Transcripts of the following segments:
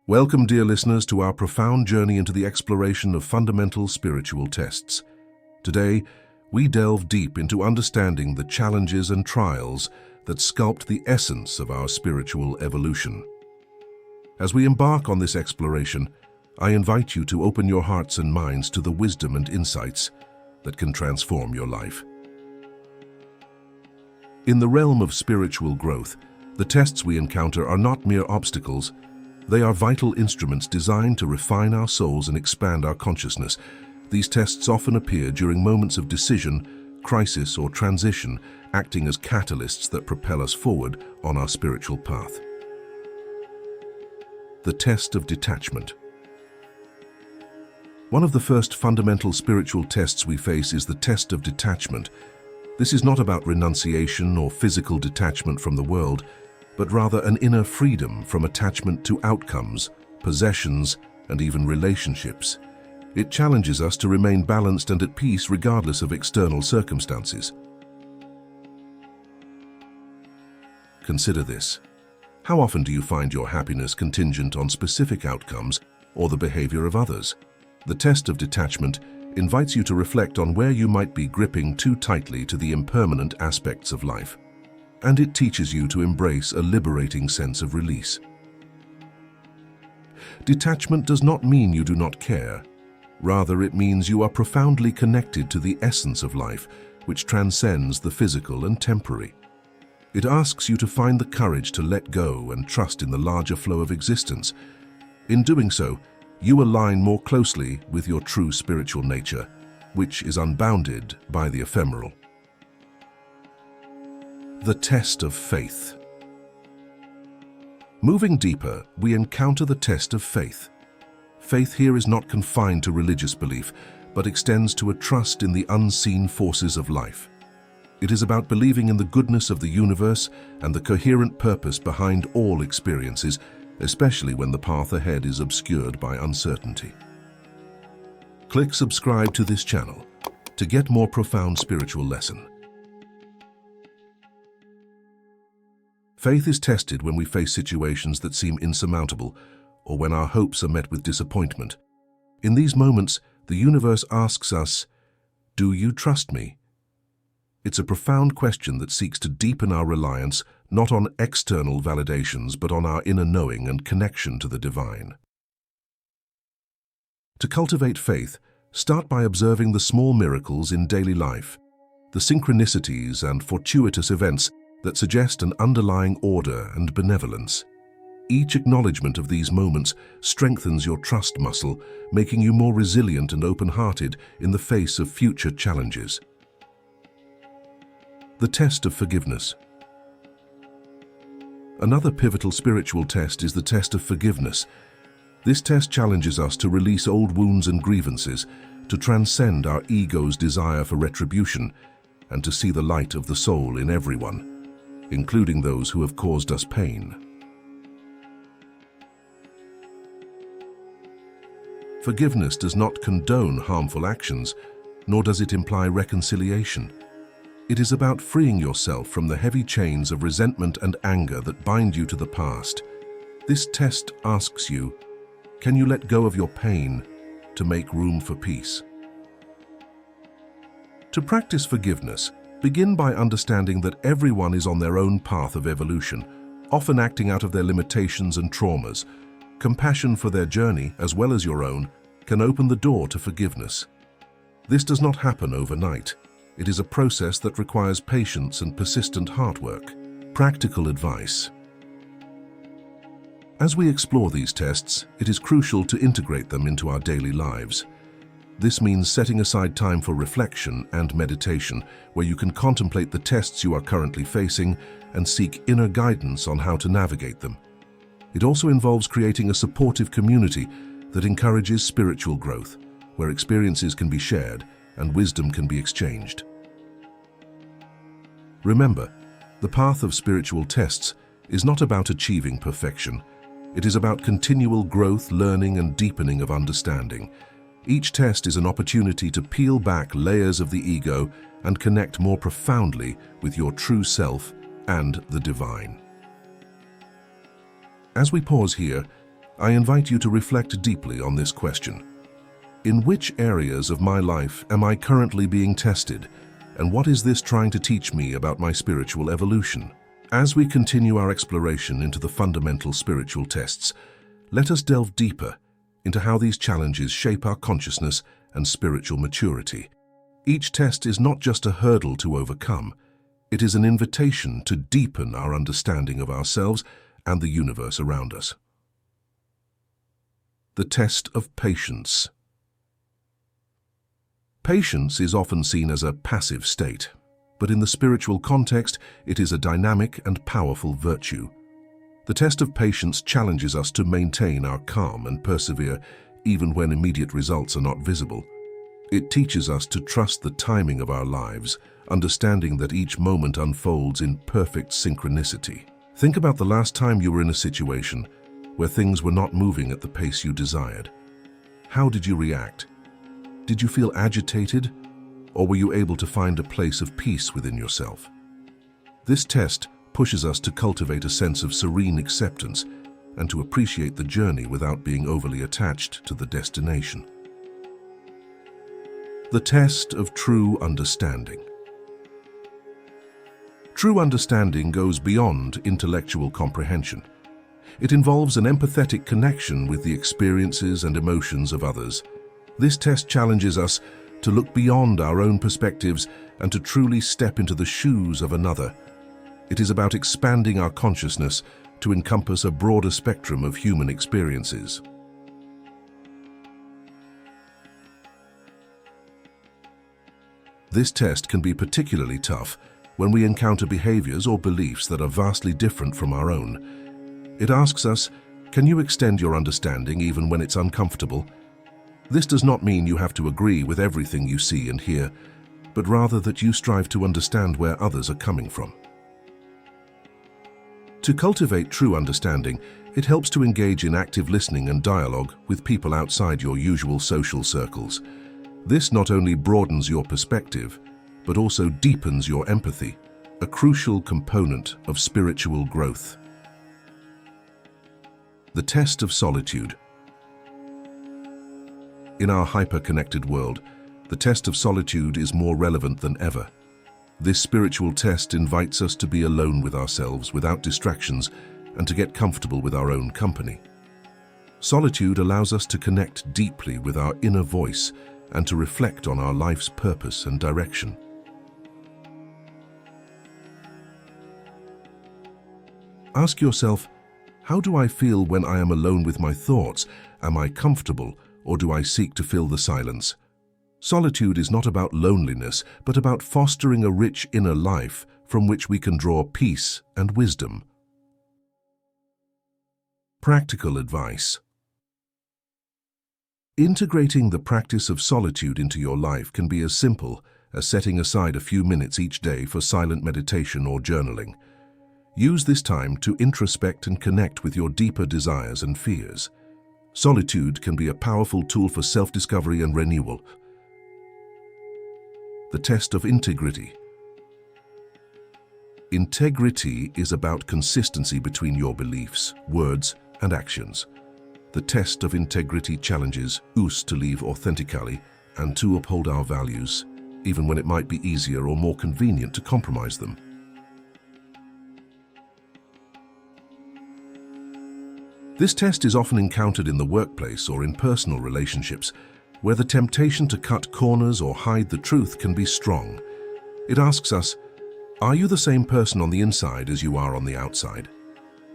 Welcome, dear listeners, to our profound journey into the exploration of fundamental spiritual tests. Today, we delve deep into understanding the challenges and trials that sculpt the essence of our spiritual evolution. As we embark on this exploration, I invite you to open your hearts and minds to the wisdom and insights that can transform your life. In the realm of spiritual growth, the tests we encounter are not mere obstacles. They are vital instruments designed to refine our souls and expand our consciousness. These tests often appear during moments of decision, crisis, or transition, acting as catalysts that propel us forward on our spiritual path. The test of detachment. One of the first fundamental spiritual tests we face is the test of detachment. This is not about renunciation or physical detachment from the world, but rather an inner freedom from attachment to outcomes, possessions, and even relationships. It challenges us to remain balanced and at peace regardless of external circumstances. Consider this. How often do you find your happiness contingent on specific outcomes or the behavior of others? The test of detachment invites you to reflect on where you might be gripping too tightly to the impermanent aspects of life. And it teaches you to embrace a liberating sense of release. Detachment does not mean you do not care. Rather, it means you are profoundly connected to the essence of life, which transcends the physical and temporary. It asks you to find the courage to let go and trust in the larger flow of existence. In doing so, you align more closely with your true spiritual nature, which is unbounded by the ephemeral. The test of faith. Moving deeper, we encounter the test of faith. Faith here is not confined to religious belief, but extends to a trust in the unseen forces of life. It is about believing in the goodness of the universe and the coherent purpose behind all experiences, especially when the path ahead is obscured by uncertainty. Click subscribe to this channel to get more profound spiritual lessons. Faith is tested when we face situations that seem insurmountable or when our hopes are met with disappointment. In these moments, the universe asks us, "Do you trust me?" It's a profound question that seeks to deepen our reliance not on external validations but on our inner knowing and connection to the divine. To cultivate faith, start by observing the small miracles in daily life, the synchronicities and fortuitous events that suggest an underlying order and benevolence. Each acknowledgement of these moments strengthens your trust muscle, making you more resilient and open-hearted in the face of future challenges. The test of forgiveness. Another pivotal spiritual test is the test of forgiveness. This test challenges us to release old wounds and grievances, to transcend our ego's desire for retribution, and to see the light of the soul in everyone, including those who have caused us pain. Forgiveness does not condone harmful actions, nor does it imply reconciliation. It is about freeing yourself from the heavy chains of resentment and anger that bind you to the past. This test asks you, can you let go of your pain to make room for peace? To practice forgiveness, begin by understanding that everyone is on their own path of evolution, often acting out of their limitations and traumas. Compassion for their journey, as well as your own, can open the door to forgiveness. This does not happen overnight. It is a process that requires patience and persistent hard work. Practical advice. As we explore these tests, it is crucial to integrate them into our daily lives. This means setting aside time for reflection and meditation, where you can contemplate the tests you are currently facing and seek inner guidance on how to navigate them. It also involves creating a supportive community that encourages spiritual growth, where experiences can be shared and wisdom can be exchanged. Remember, the path of spiritual tests is not about achieving perfection. It is about continual growth, learning, and deepening of understanding. Each test is an opportunity to peel back layers of the ego and connect more profoundly with your true self and the divine. As we pause here, I invite you to reflect deeply on this question. In which areas of my life am I currently being tested, and what is this trying to teach me about my spiritual evolution? As we continue our exploration into the fundamental spiritual tests, let us delve deeper into how these challenges shape our consciousness and spiritual maturity. Each test is not just a hurdle to overcome, it is an invitation to deepen our understanding of ourselves and the universe around us. The test of patience. Patience is often seen as a passive state, but in the spiritual context, it is a dynamic and powerful virtue. The test of patience challenges us to maintain our calm and persevere even when immediate results are not visible. It teaches us to trust the timing of our lives, understanding that each moment unfolds in perfect synchronicity. Think about the last time you were in a situation where things were not moving at the pace you desired. How did you react? Did you feel agitated, or were you able to find a place of peace within yourself? This test pushes us to cultivate a sense of serene acceptance and to appreciate the journey without being overly attached to the destination. The test of true understanding. True understanding goes beyond intellectual comprehension. It involves an empathetic connection with the experiences and emotions of others. This test challenges us to look beyond our own perspectives and to truly step into the shoes of another. It is about expanding our consciousness to encompass a broader spectrum of human experiences. This test can be particularly tough when we encounter behaviors or beliefs that are vastly different from our own. It asks us, can you extend your understanding even when it's uncomfortable? This does not mean you have to agree with everything you see and hear, but rather that you strive to understand where others are coming from. To cultivate true understanding, it helps to engage in active listening and dialogue with people outside your usual social circles. This not only broadens your perspective, but also deepens your empathy, a crucial component of spiritual growth. The test of solitude. In our hyper-connected world, the test of solitude is more relevant than ever. This spiritual test invites us to be alone with ourselves without distractions and to get comfortable with our own company. Solitude allows us to connect deeply with our inner voice and to reflect on our life's purpose and direction. Ask yourself, how do I feel when I am alone with my thoughts? Am I comfortable, or do I seek to fill the silence? Solitude is not about loneliness, but about fostering a rich inner life from which we can draw peace and wisdom. Practical advice. Integrating the practice of solitude into your life can be as simple as setting aside a few minutes each day for silent meditation or journaling. Use this time to introspect and connect with your deeper desires and fears. Solitude can be a powerful tool for self-discovery and renewal. The test of integrity. Integrity is about consistency between your beliefs, words, and actions. The test of integrity challenges us to live authentically and to uphold our values, even when it might be easier or more convenient to compromise them. This test is often encountered in the workplace or in personal relationships, where the temptation to cut corners or hide the truth can be strong. It asks us, are you the same person on the inside as you are on the outside?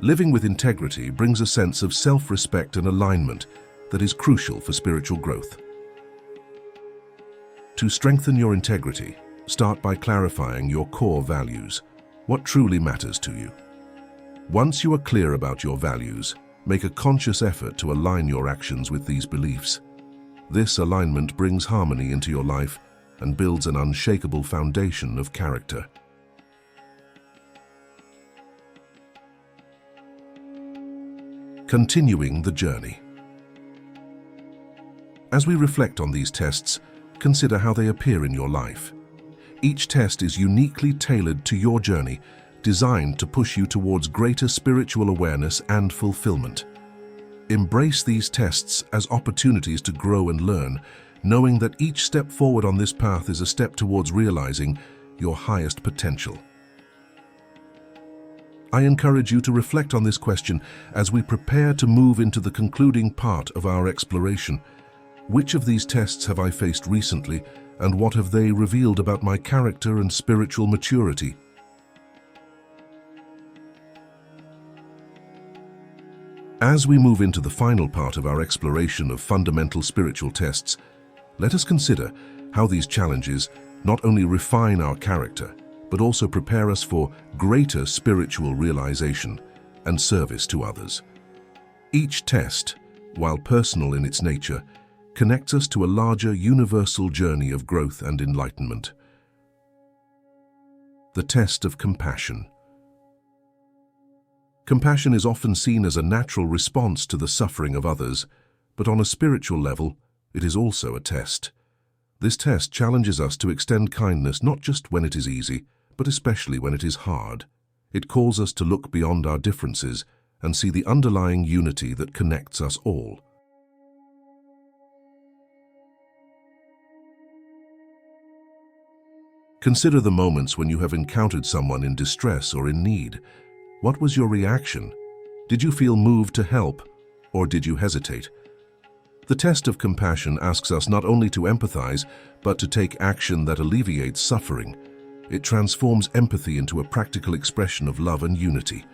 Living with integrity brings a sense of self-respect and alignment that is crucial for spiritual growth. To strengthen your integrity, start by clarifying your core values. What truly matters to you? Once you are clear about your values, make a conscious effort to align your actions with these beliefs. This alignment brings harmony into your life and builds an unshakable foundation of character. Continuing the journey. As we reflect on these tests, consider how they appear in your life. Each test is uniquely tailored to your journey, designed to push you towards greater spiritual awareness and fulfillment. Embrace these tests as opportunities to grow and learn, knowing that each step forward on this path is a step towards realizing your highest potential. I encourage you to reflect on this question as we prepare to move into the concluding part of our exploration. Which of these tests have I faced recently, and what have they revealed about my character and spiritual maturity? As we move into the final part of our exploration of fundamental spiritual tests, let us consider how these challenges not only refine our character, but also prepare us for greater spiritual realization and service to others. Each test, while personal in its nature, connects us to a larger universal journey of growth and enlightenment. The test of compassion. Compassion is often seen as a natural response to the suffering of others, but on a spiritual level, it is also a test. This test challenges us to extend kindness not just when it is easy, but especially when it is hard. It calls us to look beyond our differences and see the underlying unity that connects us all. Consider the moments when you have encountered someone in distress or in need. What was your reaction? Did you feel moved to help, or did you hesitate? The test of compassion asks us not only to empathize, but to take action that alleviates suffering. It transforms empathy into a practical expression of love and unity.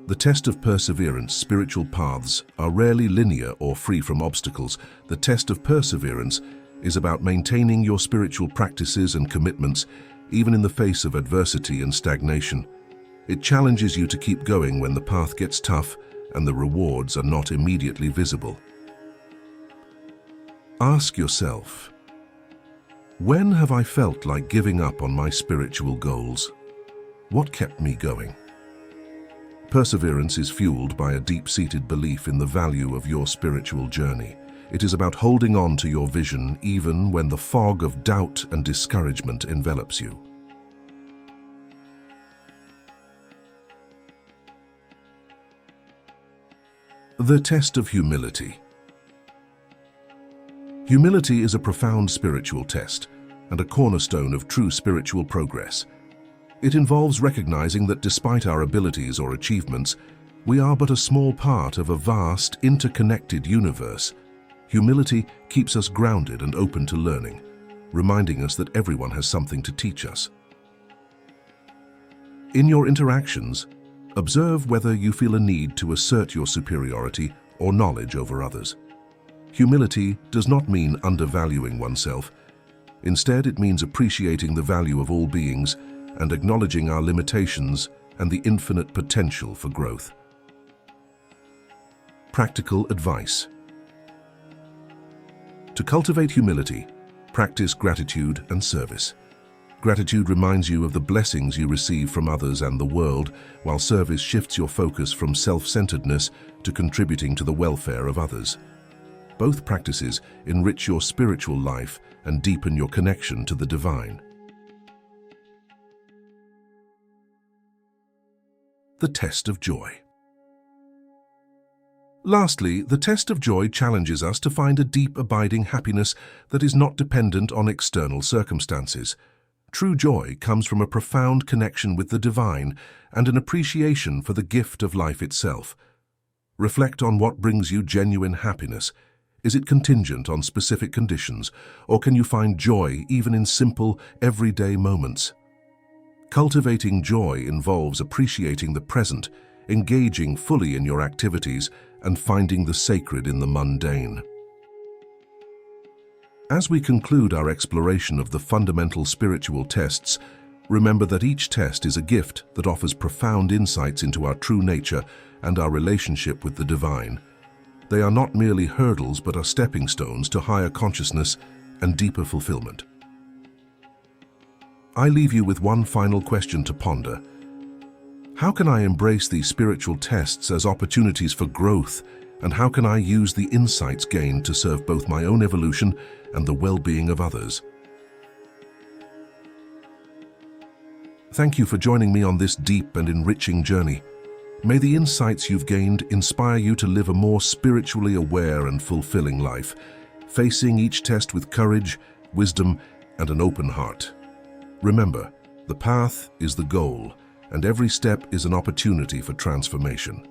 The test of perseverance. Spiritual paths are rarely linear or free from obstacles. The test of perseverance is about maintaining your spiritual practices and commitments, even in the face of adversity and stagnation. It challenges you to keep going when the path gets tough and the rewards are not immediately visible. Ask yourself, when have I felt like giving up on my spiritual goals? What kept me going? Perseverance is fueled by a deep-seated belief in the value of your spiritual journey. It is about holding on to your vision even when the fog of doubt and discouragement envelops you. The test of humility. Humility is a profound spiritual test and a cornerstone of true spiritual progress. It involves recognizing that despite our abilities or achievements, we are but a small part of a vast, interconnected universe. Humility keeps us grounded and open to learning, reminding us that everyone has something to teach us. In your interactions, observe whether you feel a need to assert your superiority or knowledge over others. Humility does not mean undervaluing oneself. Instead, it means appreciating the value of all beings and acknowledging our limitations and the infinite potential for growth. Practical advice. To cultivate humility, practice gratitude and service. Gratitude reminds you of the blessings you receive from others and the world, while service shifts your focus from self-centeredness to contributing to the welfare of others. Both practices enrich your spiritual life and deepen your connection to the divine. The test of joy. Lastly, the test of joy challenges us to find a deep, abiding happiness that is not dependent on external circumstances. True joy comes from a profound connection with the divine and an appreciation for the gift of life itself. Reflect on what brings you genuine happiness. Is it contingent on specific conditions, or can you find joy even in simple, everyday moments? Cultivating joy involves appreciating the present, engaging fully in your activities, and finding the sacred in the mundane. As we conclude our exploration of the fundamental spiritual tests, remember that each test is a gift that offers profound insights into our true nature and our relationship with the divine. They are not merely hurdles but are stepping stones to higher consciousness and deeper fulfillment. I leave you with one final question to ponder. How can I embrace these spiritual tests as opportunities for growth, and how can I use the insights gained to serve both my own evolution and the well-being of others? Thank you for joining me on this deep and enriching journey. May the insights you've gained inspire you to live a more spiritually aware and fulfilling life, facing each test with courage, wisdom, and an open heart. Remember, the path is the goal, and every step is an opportunity for transformation.